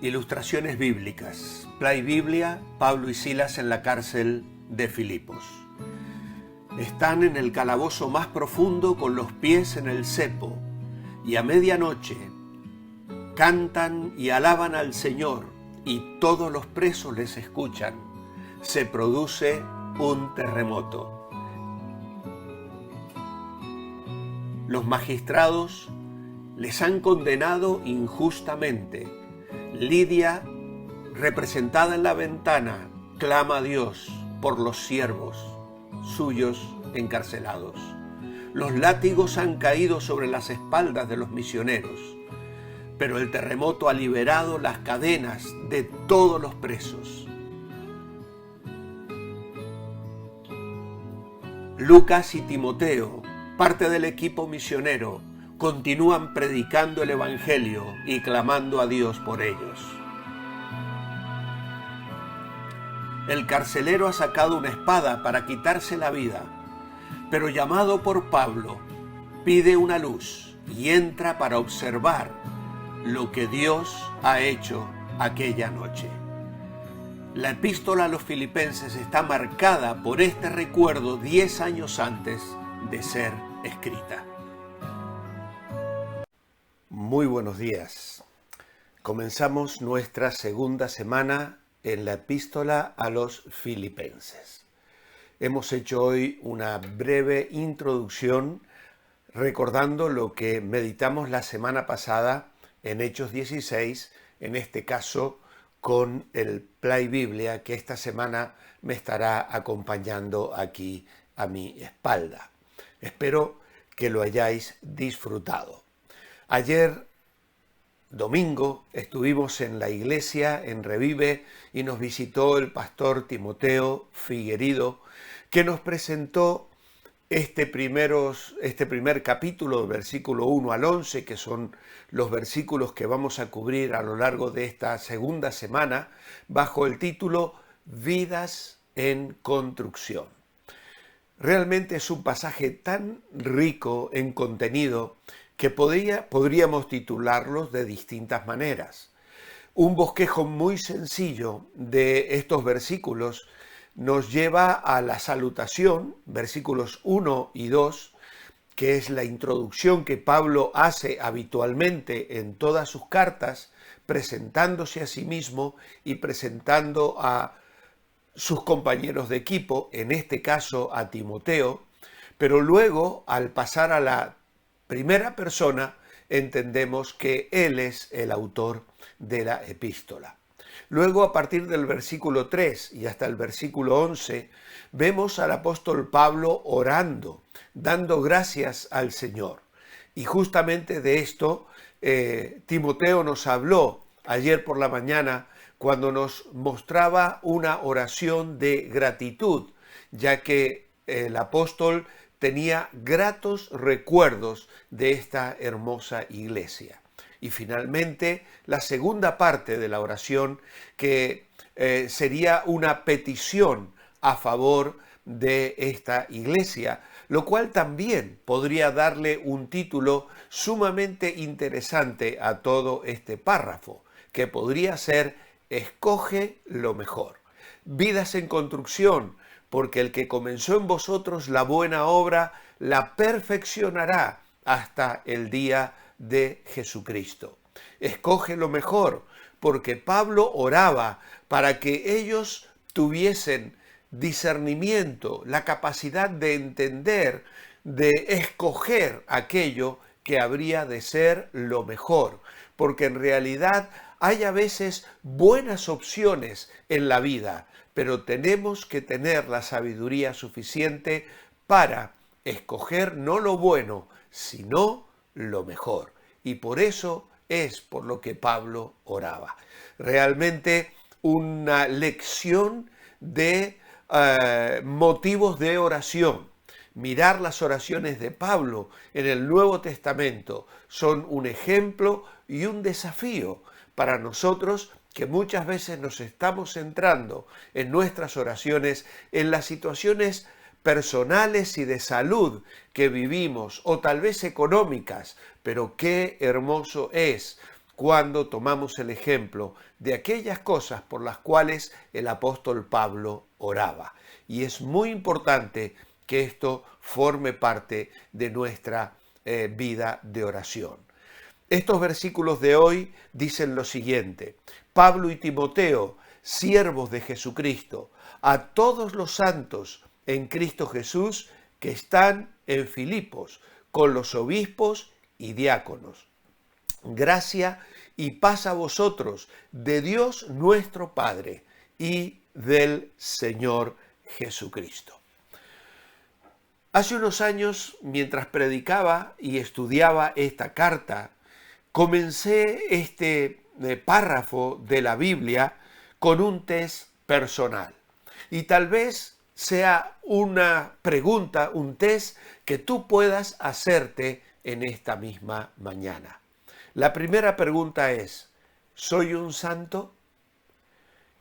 Ilustraciones bíblicas. Play Biblia, Pablo y Silas en la cárcel de Filipos. Están en el calabozo más profundo con los pies en el cepo, y a medianoche cantan y alaban al Señor, y todos los presos les escuchan. Se produce un terremoto. Los magistrados les han condenado injustamente. Lidia, representada en la ventana, clama a Dios por los siervos suyos encarcelados. Los látigos han caído sobre las espaldas de los misioneros, pero el terremoto ha liberado las cadenas de todos los presos. Lucas y Timoteo, parte del equipo misionero, continúan predicando el Evangelio y clamando a Dios por ellos. El carcelero ha sacado una espada para quitarse la vida, pero llamado por Pablo, pide una luz y entra para observar lo que Dios ha hecho aquella noche. La epístola a los Filipenses está marcada por este recuerdo 10 años antes de ser escrita. Muy buenos días. Comenzamos nuestra segunda semana en la epístola a los Filipenses. Hemos hecho hoy una breve introducción recordando lo que meditamos la semana pasada en Hechos 16, en este caso con el Play Biblia que esta semana me estará acompañando aquí a mi espalda. Espero que lo hayáis disfrutado. Ayer, domingo, estuvimos en la iglesia, en Revive, y nos visitó el pastor Timoteo Figuerido, que nos presentó este primer capítulo, del versículo 1 al 11, que son los versículos que vamos a cubrir a lo largo de esta segunda semana, bajo el título Vidas en Construcción. Realmente es un pasaje tan rico en contenido que podríamos titularlos de distintas maneras. Un bosquejo muy sencillo de estos versículos nos lleva a la salutación, versículos 1 y 2, que es la introducción que Pablo hace habitualmente en todas sus cartas, presentándose a sí mismo y presentando a sus compañeros de equipo, en este caso a Timoteo, pero luego, al pasar a la primera persona, entendemos que él es el autor de la epístola. Luego, a partir del versículo 3 y hasta el versículo 11, vemos al apóstol Pablo orando, dando gracias al Señor. Y justamente de esto Timoteo nos habló ayer por la mañana cuando nos mostraba una oración de gratitud, ya que el apóstol tenía gratos recuerdos de esta hermosa iglesia. Y finalmente, la segunda parte de la oración, que sería una petición a favor de esta iglesia, lo cual también podría darle un título sumamente interesante a todo este párrafo, que podría ser Escoge lo mejor. Vidas en construcción, porque el que comenzó en vosotros la buena obra la perfeccionará hasta el día de Jesucristo. Escoge lo mejor, porque Pablo oraba para que ellos tuviesen discernimiento, la capacidad de entender, de escoger aquello que habría de ser lo mejor, porque en realidad hay a veces buenas opciones en la vida, pero tenemos que tener la sabiduría suficiente para escoger no lo bueno, sino lo mejor. Y por eso es por lo que Pablo oraba. Realmente una lección de motivos de oración. Mirar las oraciones de Pablo en el Nuevo Testamento son un ejemplo y un desafío para nosotros, que muchas veces nos estamos centrando en nuestras oraciones en las situaciones personales y de salud que vivimos, o tal vez económicas, pero qué hermoso es cuando tomamos el ejemplo de aquellas cosas por las cuales el apóstol Pablo oraba. Y es muy importante que esto forme parte de nuestra vida de oración. Estos versículos de hoy dicen lo siguiente: Pablo y Timoteo, siervos de Jesucristo, a todos los santos en Cristo Jesús que están en Filipos, con los obispos y diáconos. Gracia y paz a vosotros, de Dios nuestro Padre y del Señor Jesucristo. Hace unos años, mientras predicaba y estudiaba esta carta, comencé este párrafo de la Biblia con un test personal. Y tal vez sea una pregunta, un test que tú puedas hacerte en esta misma mañana. La primera pregunta es: ¿soy un santo?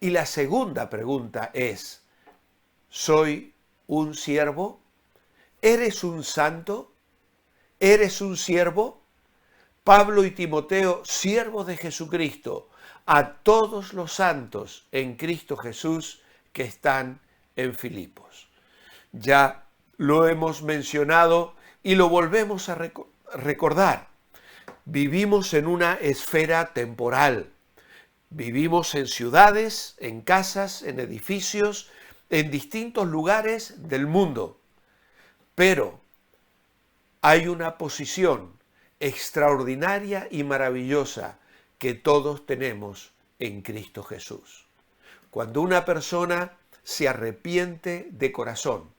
Y la segunda pregunta es: ¿soy un siervo? ¿Eres un santo? ¿Eres un siervo? Pablo y Timoteo, siervos de Jesucristo, a todos los santos en Cristo Jesús que están en Filipos. Ya lo hemos mencionado y lo volvemos a recordar. Vivimos en una esfera temporal. Vivimos en ciudades, en casas, en edificios, en distintos lugares del mundo. Pero hay una posición extraordinaria y maravillosa que todos tenemos en Cristo Jesús. Cuando una persona se arrepiente de corazón,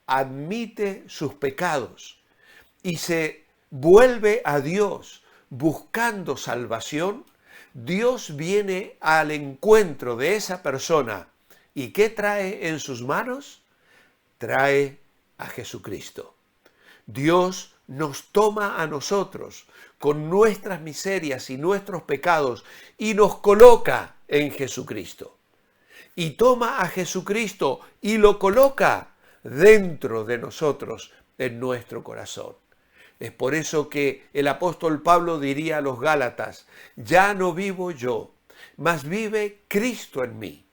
admite sus pecados y se vuelve a Dios buscando salvación, Dios viene al encuentro de esa persona. ¿Y qué trae en sus manos? Trae a Jesucristo. Dios nos toma a nosotros con nuestras miserias y nuestros pecados y nos coloca en Jesucristo. Y toma a Jesucristo y lo coloca dentro de nosotros, en nuestro corazón. Es por eso que el apóstol Pablo diría a los Gálatas: ya no vivo yo, mas vive Cristo en mí.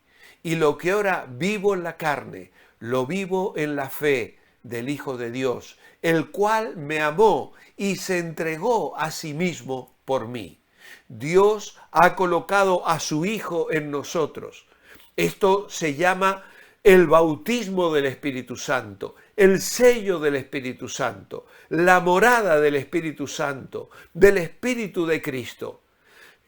Y lo que ahora vivo en la carne, lo vivo en la fe del Hijo de Dios, el cual me amó y se entregó a sí mismo por mí. Dios ha colocado a su Hijo en nosotros. Esto se llama el bautismo del Espíritu Santo, el sello del Espíritu Santo, la morada del Espíritu Santo, del Espíritu de Cristo.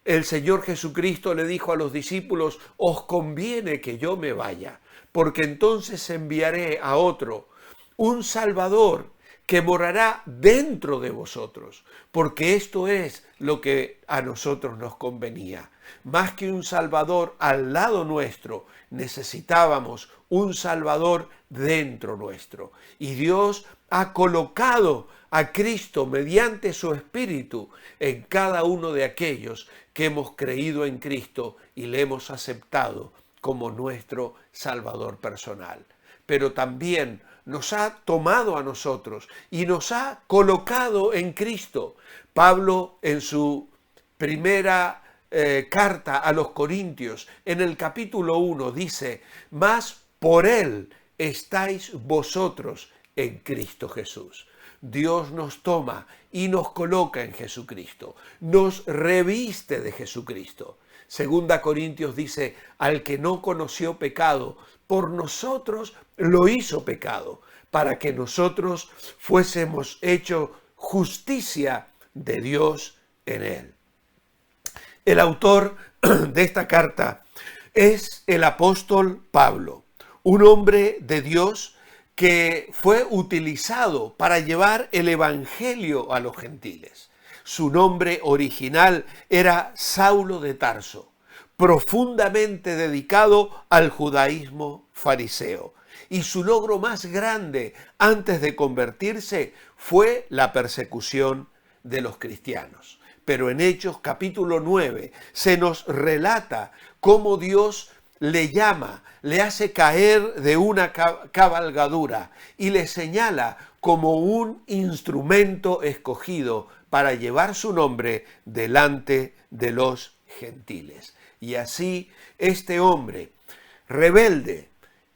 El Señor Jesucristo le dijo a los discípulos: os conviene que yo me vaya, porque entonces enviaré a otro, un Salvador, que morará dentro de vosotros, porque esto es lo que a nosotros nos convenía. Más que un Salvador al lado nuestro, necesitábamos un Salvador dentro nuestro. Y Dios ha colocado a Cristo mediante su Espíritu en cada uno de aquellos que hemos creído en Cristo y le hemos aceptado como nuestro Salvador personal. Pero también nos ha tomado a nosotros y nos ha colocado en Cristo. Pablo, en su primera carta a los Corintios, en el capítulo 1, dice: mas por Él estáis vosotros en Cristo Jesús. Dios nos toma y nos coloca en Jesucristo, nos reviste de Jesucristo. Segunda Corintios dice: al que no conoció pecado, por nosotros lo hizo pecado, para que nosotros fuésemos hechos justicia de Dios en él. El autor de esta carta es el apóstol Pablo, un hombre de Dios que fue utilizado para llevar el evangelio a los gentiles. Su nombre original era Saulo de Tarso, profundamente dedicado al judaísmo fariseo. Y su logro más grande antes de convertirse fue la persecución de los cristianos. Pero en Hechos capítulo 9 se nos relata cómo Dios le llama, le hace caer de una cabalgadura y le señala como un instrumento escogido para llevar su nombre delante de los gentiles. Y así este hombre, rebelde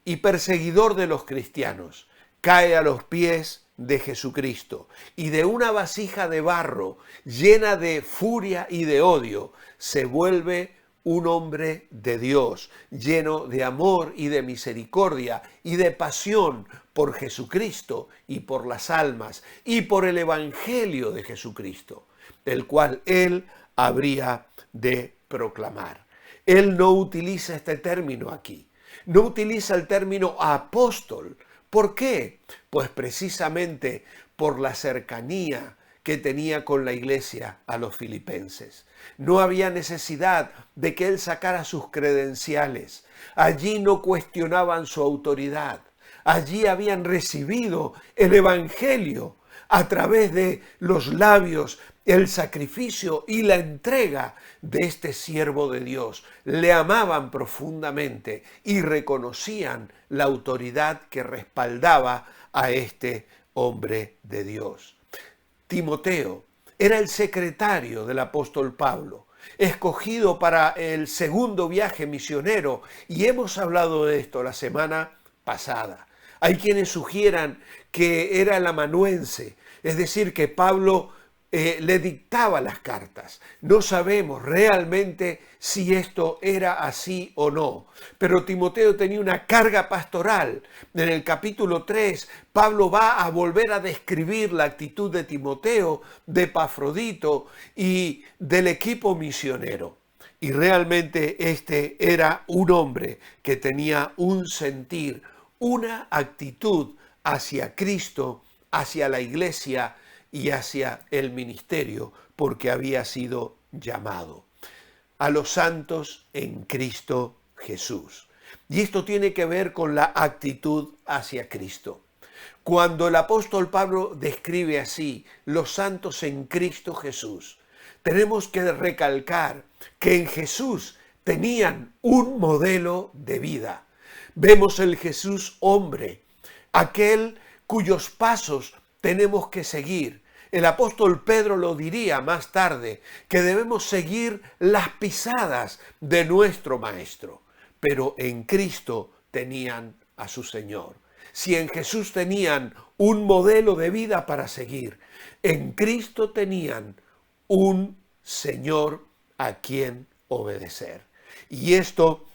y perseguidor de los cristianos, cae a los pies de Jesucristo y de una vasija de barro llena de furia y de odio se vuelve un hombre de Dios, lleno de amor y de misericordia y de pasión por Jesucristo y por las almas y por el Evangelio de Jesucristo, el cual él habría de proclamar. Él no utiliza este término aquí, no utiliza el término apóstol. ¿Por qué? Pues precisamente por la cercanía que tenía con la iglesia a los filipenses. No había necesidad de que él sacara sus credenciales. Allí no cuestionaban su autoridad. Allí habían recibido el Evangelio a través de los labios, el sacrificio y la entrega de este siervo de Dios. Le amaban profundamente y reconocían la autoridad que respaldaba a este hombre de Dios. Timoteo era el secretario del apóstol Pablo, escogido para el segundo viaje misionero, y hemos hablado de esto la semana pasada. Hay quienes sugieran que era el amanuense, es decir, que Pablo le dictaba las cartas. No sabemos realmente si esto era así o no, pero Timoteo tenía una carga pastoral. En el capítulo 3, Pablo va a volver a describir la actitud de Timoteo, de Epafrodito y del equipo misionero. Y realmente este era un hombre que tenía un sentir, una actitud hacia Cristo, hacia la iglesia y hacia el ministerio, porque había sido llamado a los santos en Cristo Jesús. Y esto tiene que ver con la actitud hacia Cristo. Cuando el apóstol Pablo describe así los santos en Cristo Jesús, tenemos que recalcar que en Jesús tenían un modelo de vida. Vemos el Jesús hombre, aquel cuyos pasos tenemos que seguir. El apóstol Pedro lo diría más tarde, que debemos seguir las pisadas de nuestro Maestro. Pero en Cristo tenían a su Señor. Si en Jesús tenían un modelo de vida para seguir, en Cristo tenían un Señor a quien obedecer. Y esto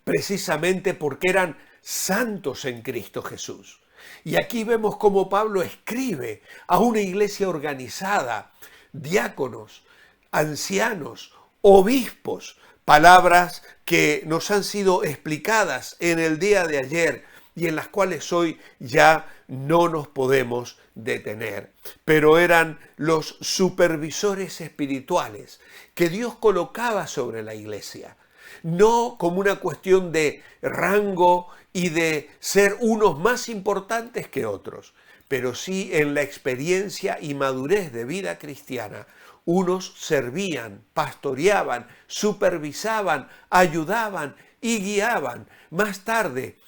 precisamente porque eran santos en Cristo Jesús. Y aquí vemos cómo Pablo escribe a una iglesia organizada, diáconos, ancianos, obispos, palabras que nos han sido explicadas en el día de ayer y en las cuales hoy ya no nos podemos detener. Pero eran los supervisores espirituales que Dios colocaba sobre la iglesia. No como una cuestión de rango y de ser unos más importantes que otros, pero sí en la experiencia y madurez de vida cristiana. Unos servían, pastoreaban, supervisaban, ayudaban y guiaban. Más tarde,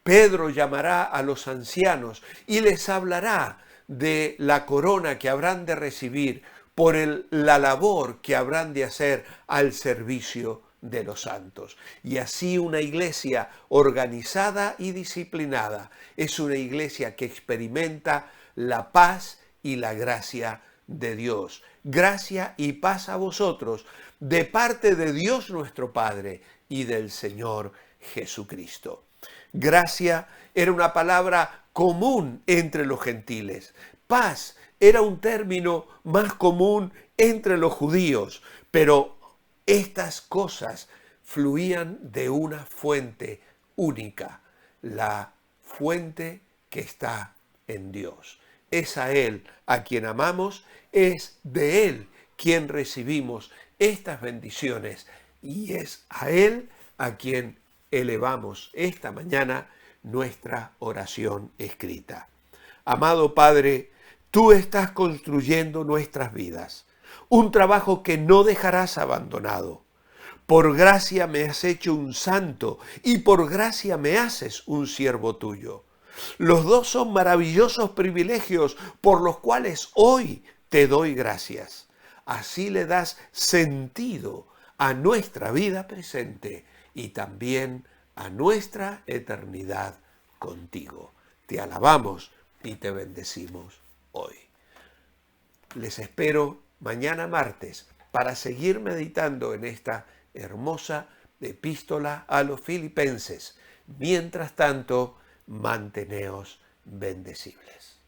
Pedro llamará a los ancianos y les hablará de la corona que habrán de recibir por la labor que habrán de hacer al servicio de los santos. Y así una iglesia organizada y disciplinada es una iglesia que experimenta la paz y la gracia de Dios. Gracia y paz a vosotros de parte de Dios nuestro Padre y del Señor Jesucristo. Gracia era una palabra común entre los gentiles. Paz era un término más común entre los judíos, pero estas cosas fluían de una fuente única, la fuente que está en Dios. Es a Él a quien amamos, es de Él quien recibimos estas bendiciones y es a Él a quien elevamos esta mañana nuestra oración escrita. Amado Padre, tú estás construyendo nuestras vidas. Un trabajo que no dejarás abandonado. Por gracia me has hecho un santo y por gracia me haces un siervo tuyo. Los dos son maravillosos privilegios por los cuales hoy te doy gracias. Así le das sentido a nuestra vida presente y también a nuestra eternidad contigo. Te alabamos y te bendecimos hoy. Les espero mañana martes para seguir meditando en esta hermosa epístola a los Filipenses. Mientras tanto, manteneos bendecibles.